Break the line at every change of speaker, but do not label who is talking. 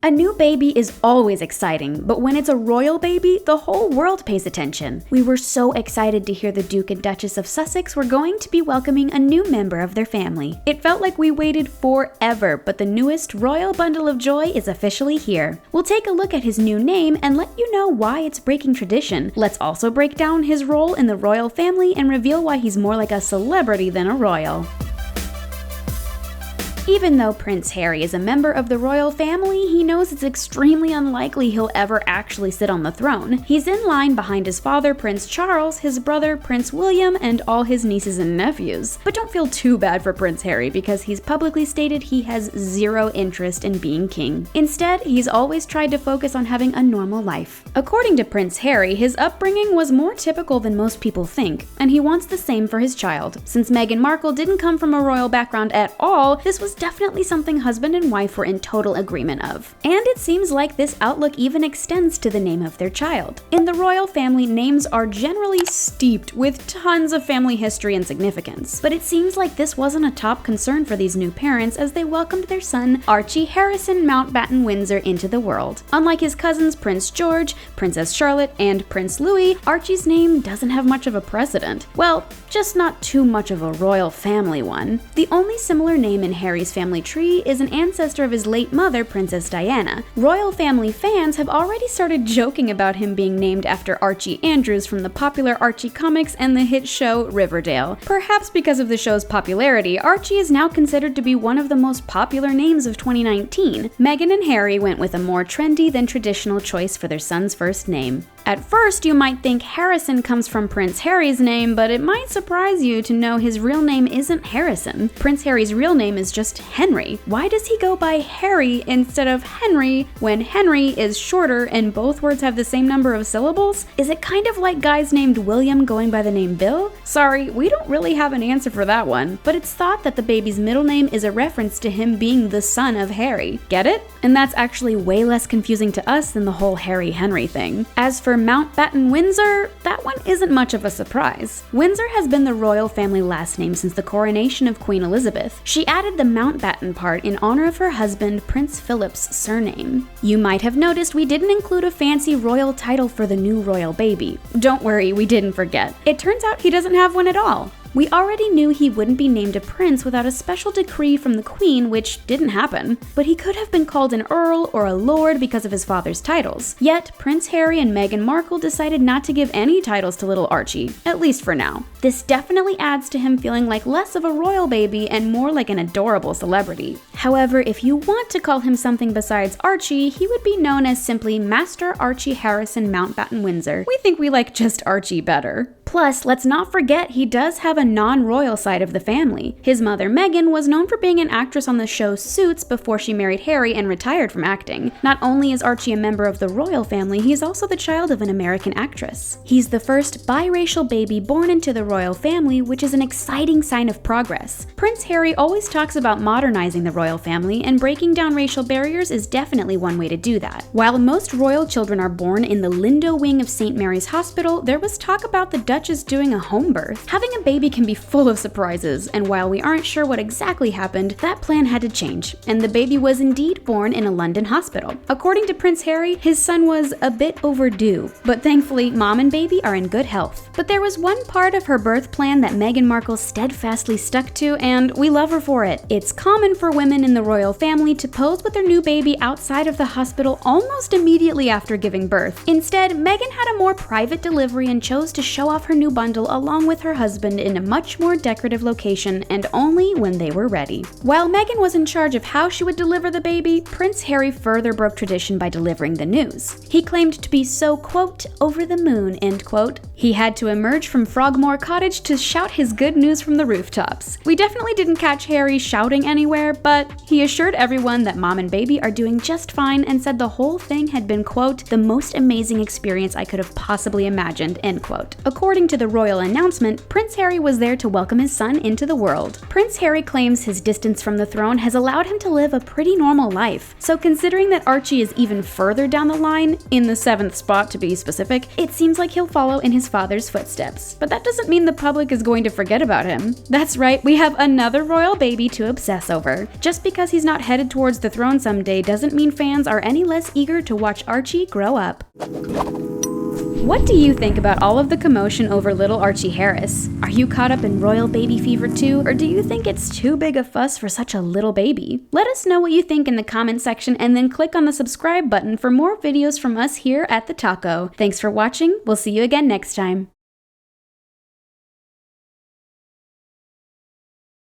A new baby is always exciting, but when it's a royal baby, the whole world pays attention. We were so excited to hear the Duke and Duchess of Sussex were going to be welcoming a new member of their family. It felt like we waited forever, but the newest royal bundle of joy is officially here. We'll take a look at his new name and let you know why it's breaking tradition. Let's also break down his role in the royal family and reveal why he's more like a celebrity than a royal. Even though Prince Harry is a member of the royal family, he knows it's extremely unlikely he'll ever actually sit on the throne. He's in line behind his father, Prince Charles, his brother, Prince William, and all his nieces and nephews. But don't feel too bad for Prince Harry because he's publicly stated he has zero interest in being king. Instead, he's always tried to focus on having a normal life. According to Prince Harry, his upbringing was more typical than most people think, and he wants the same for his child. Since Meghan Markle didn't come from a royal background at all, this was definitely something husband and wife were in total agreement of. And it seems like this outlook even extends to the name of their child. In the royal family, names are generally steeped with tons of family history and significance. But it seems like this wasn't a top concern for these new parents as they welcomed their son, Archie Harrison Mountbatten-Windsor, into the world. Unlike his cousins Prince George, Princess Charlotte, and Prince Louis, Archie's name doesn't have much of a precedent. Well, just not too much of a royal family one. The only similar name in Harry's family tree is an ancestor of his late mother, Princess Diana. Royal family fans have already started joking about him being named after Archie Andrews from the popular Archie comics and the hit show Riverdale. Perhaps because of the show's popularity, Archie is now considered to be one of the most popular names of 2019. Meghan and Harry went with a more trendy than traditional choice for their son's first name. At first, you might think Harrison comes from Prince Harry's name, but it might surprise you to know his real name isn't Harrison. Prince Harry's real name is just Henry. Why does he go by Harry instead of Henry when Henry is shorter and both words have the same number of syllables? Is it kind of like guys named William going by the name Bill? Sorry, we don't really have an answer for that one, but it's thought that the baby's middle name is a reference to him being the son of Harry. Get it? And that's actually way less confusing to us than the whole Harry-Henry thing. As for Mountbatten-Windsor, that one isn't much of a surprise. Windsor has been the royal family last name since the coronation of Queen Elizabeth. She added the Mountbatten part in honor of her husband, Prince Philip's surname. You might have noticed we didn't include a fancy royal title for the new royal baby. Don't worry, we didn't forget. It turns out he doesn't have one at all. We already knew he wouldn't be named a prince without a special decree from the Queen, which didn't happen, but he could have been called an earl or a lord because of his father's titles. Yet, Prince Harry and Meghan Markle decided not to give any titles to little Archie, at least for now. This definitely adds to him feeling like less of a royal baby and more like an adorable celebrity. However, if you want to call him something besides Archie, he would be known as simply Master Archie Harrison Mountbatten-Windsor. We think we like just Archie better. Plus, let's not forget he does have a non-royal side of the family. His mother, Meghan, was known for being an actress on the show Suits before she married Harry and retired from acting. Not only is Archie a member of the royal family, he's also the child of an American actress. He's the first biracial baby born into the royal family, which is an exciting sign of progress. Prince Harry always talks about modernizing the royal family, and breaking down racial barriers is definitely one way to do that. While most royal children are born in the Lindo wing of St. Mary's Hospital, there was talk about the Duchess doing a home birth. Having a baby can be full of surprises, and while we aren't sure what exactly happened, that plan had to change, and the baby was indeed born in a London hospital. According to Prince Harry, his son was a bit overdue, but thankfully mom and baby are in good health. But there was one part of her birth plan that Meghan Markle steadfastly stuck to, and we love her for it. It's common for women in the royal family to pose with their new baby outside of the hospital almost immediately after giving birth. Instead, Meghan had a more private delivery and chose to show off her new bundle along with her husband in a much more decorative location, and only when they were ready. While Meghan was in charge of how she would deliver the baby, Prince Harry further broke tradition by delivering the news. He claimed to be so, quote, over the moon, end quote. He had to emerge from Frogmore Cottage to shout his good news from the rooftops. We definitely didn't catch Harry shouting anywhere, but he assured everyone that mom and baby are doing just fine and said the whole thing had been, quote, the most amazing experience I could have possibly imagined, end quote. According to the royal announcement, Prince Harry was there to welcome his son into the world. Prince Harry claims his distance from the throne has allowed him to live a pretty normal life. So considering that Archie is even further down the line, in the 7th spot to be specific, it seems like he'll follow in his his father's footsteps. But that doesn't mean the public is going to forget about him. That's right, we have another royal baby to obsess over. Just because he's not headed towards the throne someday doesn't mean fans are any less eager to watch Archie grow up. What do you think about all of the commotion over little Archie Harris? Are you caught up in royal baby fever too, or do you think it's too big a fuss for such a little baby? Let us know what you think in the comment section and then click on the subscribe button for more videos from us here at The Taco. Thanks for watching, we'll see you again next time.